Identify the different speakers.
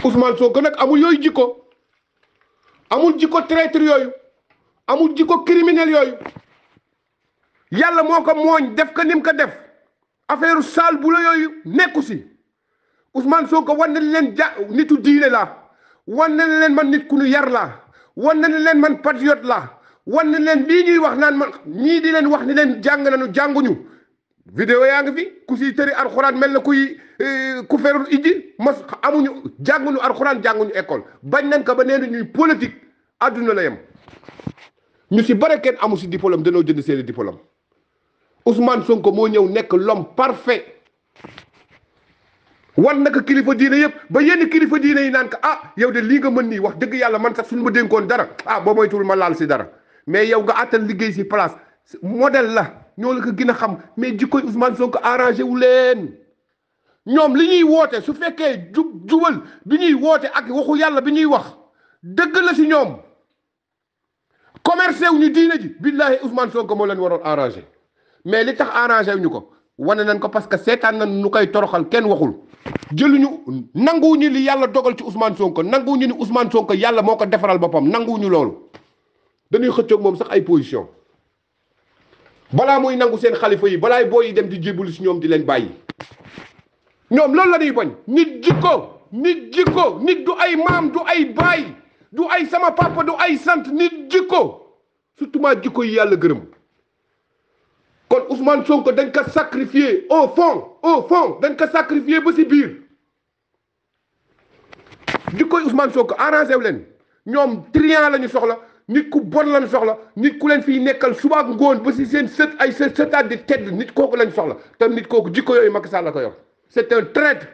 Speaker 1: Ousmane Sonko nag amul yooyu jikko amul jikko traître yooyu amul jikko criminel yooyu yàlla moo ko mooñ def ko nim ko def affaire sale bu la yooyu nekku si Ousmane Sonko wan na leen nitu diine la wan na leen man nit ku nu yar la wan na leen man patriote la wan na leen lii ñuy wax naan man ñii di leen wax ni leen jàng nañu jànguñu vidéo yaa ngi fi ku si tëri alxuraan mel na ku ferul ijji mas amuñu jànguñu alxuraan jànguñu école bañ nañ ko ba nee na ñuy politique àdduna la yem ñu si bare kenn amu si diplôme danoo jënd seeni diplôme Ousmane Sonko moo ñëw nekk l'homme parfait wan naka kilifa diine yëpp ba yenn kilifa diine yi naan ko yow de lii nga mën nii wax dëgg yàlla man sax suñu ma dénkoon dara boo moytuwul ma laal si dara mais yow nga àttal liggéey si place modèle la ñoo la ko gën a xam mais jikkoy Ousmane Sonko arrangé wu leen ñoom li ñuy woote su fekkee jubal bi ñuy woote ak waxu yàlla bi ñuy wax dëgg la si ñoom commercé wu ñu diine ji billahi Ousmane Sonko moo leen waroon arrangé mais li tax arrangé wu ñu ko wane nañ ko parce que seetaan nañ nu koy toroxal kenn waxul jëluñu nanguwuñu li yàlla dogal ci Ousmane Sonko nanguwuñu ni Ousmane Sonko yàlla moo ko defaral boppam nanguwuñu loolu dañuy xëccoog moom sax ay position balaa muy nangu seen xalifa yi balaay booy yi dem di jébbalu si ñoom di leen bàyyi ñoom loolu la ñuy bañ nit jikko nit du ay maam du ay baay du ay sama papa du ay sant nit jikko surtout maa jikko yi yàlla gërëm kon Ousmane Sonko dañ ko sacrifier au fond dañ ko sacrifier ba si biir jikkoy Ousmane Sonko arrangé wu leen ñoom triant la ñu soxla nit ku bon lañ soxla nit ku leen fiy nekkal suba ak ngoon ba si seen sët ay sëtaat di tedd nit kooku lañ soxla te nit kooku jikko yooyu Macky Sall la ko yor c'est un traître